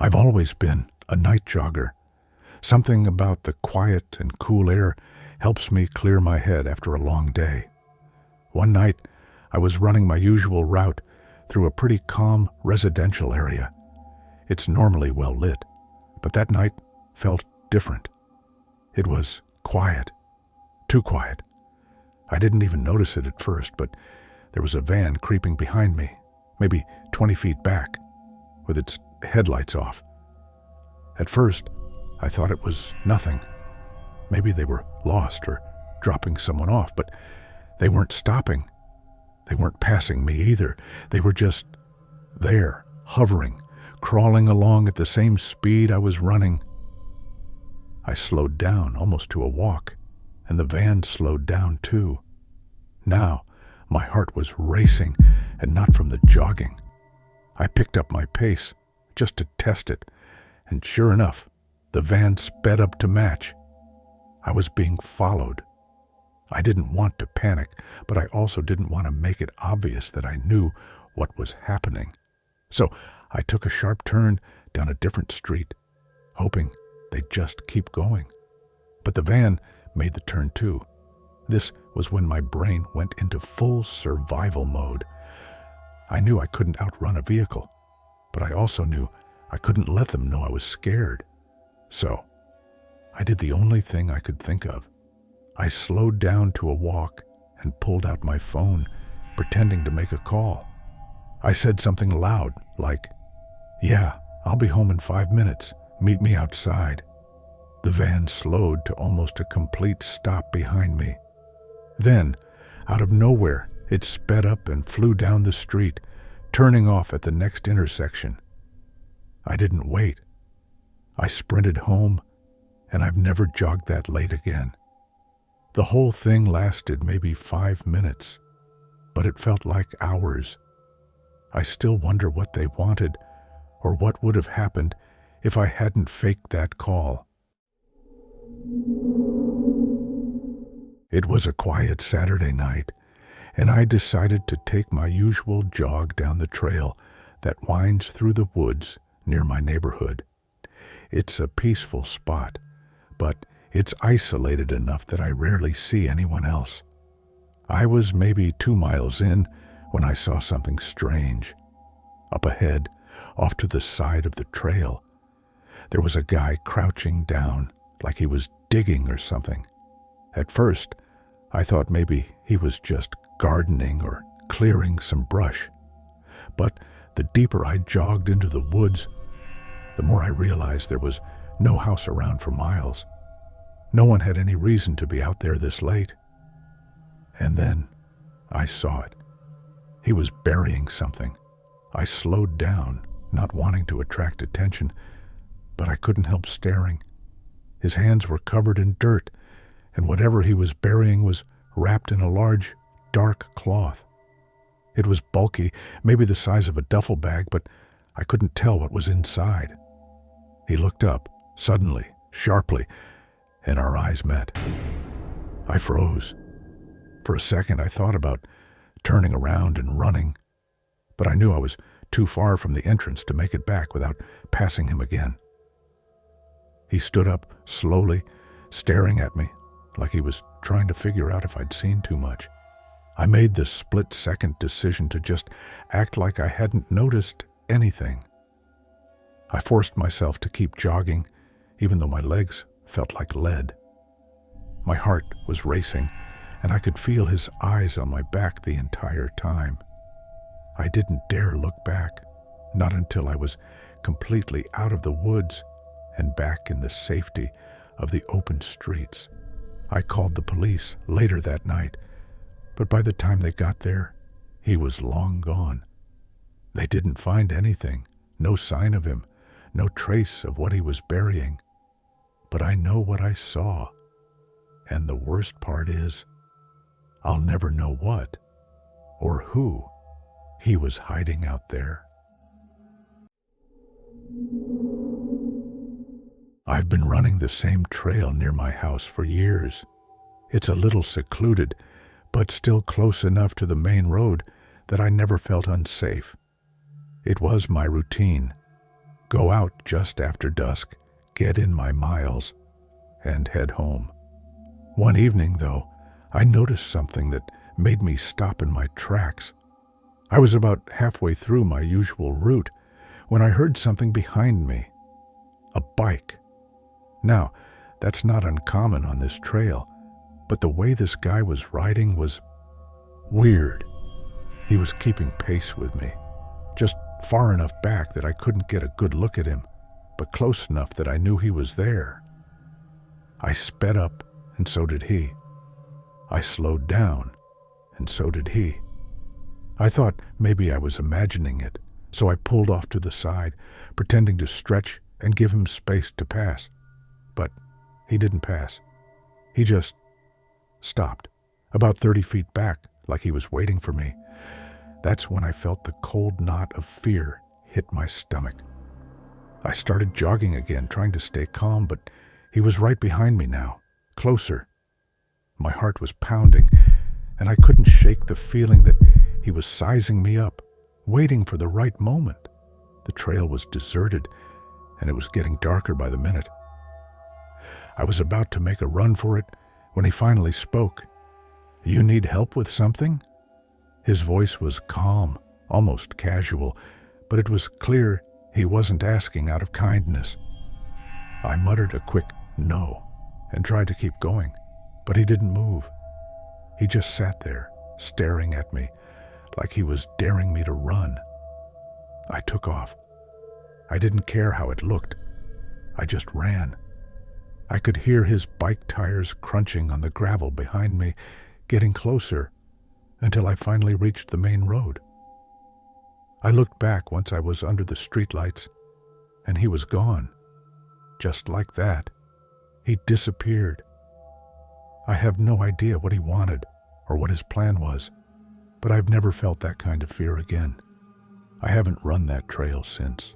I've always been a night jogger. Something about the quiet and cool air helps me clear my head after a long day. One night, I was running my usual route through a pretty calm residential area. It's normally well lit, but that night felt different. It was quiet, too quiet. I didn't even notice it at first, but there was a van creeping behind me, maybe 20 feet back, with its headlights off. At first, I thought it was nothing. Maybe they were lost or dropping someone off, but they weren't stopping. They weren't passing me either. They were just there, hovering, crawling along at the same speed I was running. I slowed down almost to a walk, and the van slowed down too. Now, my heart was racing, and not from the jogging. I picked up my pace just to test it, and sure enough, the van sped up to match. I was being followed. I didn't want to panic, but I also didn't want to make it obvious that I knew what was happening. So I took a sharp turn down a different street, hoping they'd just keep going. But the van made the turn too. This was when my brain went into full survival mode. I knew I couldn't outrun a vehicle, but I also knew I couldn't let them know I was scared. So I did the only thing I could think of. I slowed down to a walk and pulled out my phone, pretending to make a call. I said something loud, like, "Yeah, I'll be home in 5 minutes. Meet me outside." The van slowed to almost a complete stop behind me. Then, out of nowhere, it sped up and flew down the street, turning off at the next intersection. I didn't wait. I sprinted home, and I've never jogged that late again. The whole thing lasted maybe 5 minutes, but it felt like hours. I still wonder what they wanted, or what would have happened if I hadn't faked that call. It was a quiet Saturday night, and I decided to take my usual jog down the trail that winds through the woods near my neighborhood. It's a peaceful spot, but it's isolated enough that I rarely see anyone else. I was maybe 2 miles in when I saw something strange. Up ahead, off to the side of the trail, there was a guy crouching down like he was digging or something. At first, I thought maybe he was just gardening or clearing some brush. But the deeper I jogged into the woods, the more I realized there was no house around for miles. No one had any reason to be out there this late. And then I saw it. He was burying something. I slowed down, not wanting to attract attention, but I couldn't help staring. His hands were covered in dirt, and whatever he was burying was wrapped in a large, dark cloth. It was bulky, maybe the size of a duffel bag, but I couldn't tell what was inside. He looked up, suddenly, sharply, and our eyes met. I froze. For a second, I thought about turning around and running, but I knew I was too far from the entrance to make it back without passing him again. He stood up slowly, staring at me, like he was trying to figure out if I'd seen too much. I made the split-second decision to just act like I hadn't noticed anything. I forced myself to keep jogging, even though my legs felt like lead. My heart was racing, and I could feel his eyes on my back the entire time. I didn't dare look back, not until I was completely out of the woods and back in the safety of the open streets. I called the police later that night, but by the time they got there, he was long gone. They didn't find anything, no sign of him, no trace of what he was burying. But I know what I saw, and the worst part is, I'll never know what or who he was hiding out there. I've been running the same trail near my house for years. It's a little secluded, but still close enough to the main road that I never felt unsafe. It was my routine. go out just after dusk, get in my miles, and head home. One evening, though, I noticed something that made me stop in my tracks. I was about halfway through my usual route when I heard something behind me. A bike. Now, that's not uncommon on this trail, but the way this guy was riding was weird. He was keeping pace with me, just far enough back that I couldn't get a good look at him, but close enough that I knew he was there. I sped up, and so did he. I slowed down, and so did he. I thought maybe I was imagining it, so I pulled off to the side, pretending to stretch and give him space to pass. But he didn't pass. He just stopped, about 30 feet back, like he was waiting for me. That's when I felt the cold knot of fear hit my stomach. I started jogging again, trying to stay calm, but he was right behind me now, closer. My heart was pounding, and I couldn't shake the feeling that he was sizing me up, waiting for the right moment. The trail was deserted, and it was getting darker by the minute. I was about to make a run for it when he finally spoke. "You need help with something?" His voice was calm, almost casual, but it was clear he wasn't asking out of kindness. I muttered a quick no and tried to keep going, but he didn't move. He just sat there, staring at me, like he was daring me to run. I took off. I didn't care how it looked. I just ran. I could hear his bike tires crunching on the gravel behind me, getting closer, until I finally reached the main road. I looked back once I was under the streetlights, and he was gone. Just like that, he disappeared. I have no idea what he wanted or what his plan was, but I've never felt that kind of fear again. I haven't run that trail since.